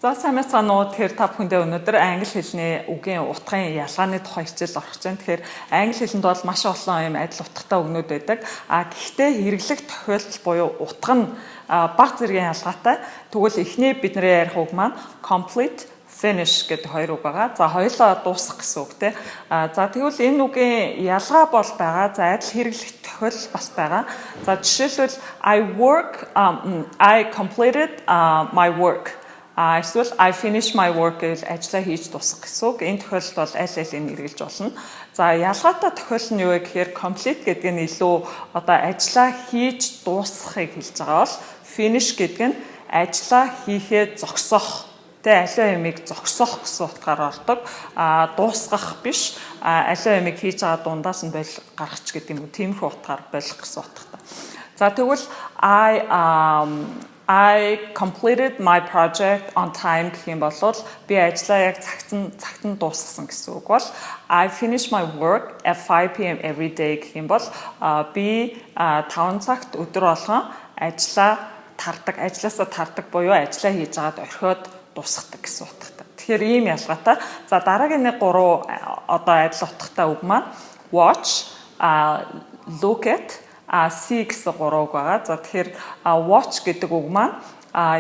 За сайн мэцгаана уу. Тэгэхээр та бүхэндээ өнөөдөр англи хэлний үгийн утгын ялгааны тухай хичээл орох гэж байна. Тэгэхээр англи хэлэнд бол маш олон юм адил утгатай үгнүүд байдаг. Гэхдээ хэрэглэх тохиолдол буюу утга нь бага зэргийн ялгаатай. Тэгвэл эхний бидний ярих үг маань complete, finish гэдэг хоёр үг байгаа. За хоёулаа дуусгах гэсэн үг тийм. За тэгвэл энэ үгийн ялгаа бол байгаа. За адил хэрэглэх тохиолдол бас байгаа. За жишээлбэл I completed my work. Эсвэл I finish my work гэж ажлаа хийж дуусгах гэсэн үг. Энэ тохиолдолд бол аль алийг хэрэглэж болно. За ялгаатай тохиолдол нь юу вэ гэхээр complete гэдэг нь илүү одоо ажлаа хийж дуусгахыг хэлж байгаа бол finish гэдэг нь ажлаа хийхээ зогсоох. Тэ аливаа юмыг зогсоох гэсэн утгаар ордог. Дуусгах биш. Аливаа юмыг хийж байгаа дундаас нь гаргач гэдэг юм уу. Тиймэрхүү утгаар болох гэсэн утгатай. За тэгвэл I completed my project on time гэх юм бол би ажлаа яг цагт нь дуусгасан гэсэн үг бол I finished my work at 5 PM every day гэх юм бол би 5 цагт өдөр болгон ажлаасаа тардаг буюу ажлаа хийж байгаад орхиод дуусгадаг гэсэн утгатай. Тэгэхээр ийм ялгаатай. За дараагийн нэг 3 одоо адил утгатай үг маань watch, look at, see гэсэн 3 үг байгаа. За тэгэхээр watch гэдэг үг маань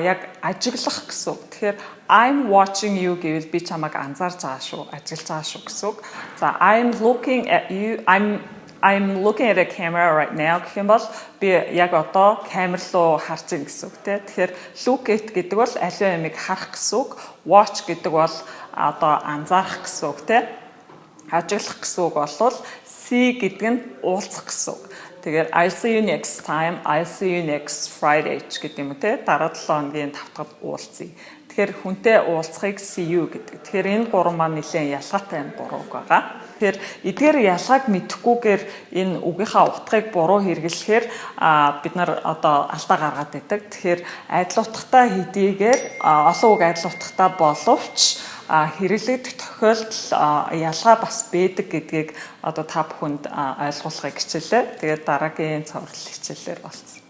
яг ажиглах гэсэн үг. Тэгэхээр I'm watching you гэвэл би чамайг анзаарж байгаа шүү, ажиглаж байгаа шүү гэсэн үг. За I'm looking at you, I'm looking at a camera right now гэх юм бол би яг одоо камер руу харж байгаа гэсэн үг тийм. Тэгэхээр look at гэдэг бол аливаа юмыг харах гэсэн үг. Watch гэдэг бол одоо анзаарах гэсэн үг тийм. Ажиглах гэсэн үг бол see гэдэг нь уулзах гэсэн үг. Тэгээд I'll see you next time, I'll see you next Friday гэдэг юм те. Дараа 7 хоногийн 5 дахь уулзъя. Тэгэхээр хүнтэй уулзахыг see you гэдэг. Тэгэхээр энэ 3 маань нэлээд ялгаатай юм 3 үг байгаа. Тэгэхээр эдгээр ялгааг мэдэхгүйгээр энэ үгийнхаа утгыг буруу хэрэглэхээр бид нар одоо алдаа гаргаад байдаг. Тэгэхээр адил утгатай хэдийгээр олон үг адил утгатай боловч хэрэглэгдэх тохиолдол ялгаа бас байдаг гэдгийг одоо та бүхэнд ойлгуулахыг хичээлээ. Тэгээд дараагийн цовруул хичээлээр болцсон.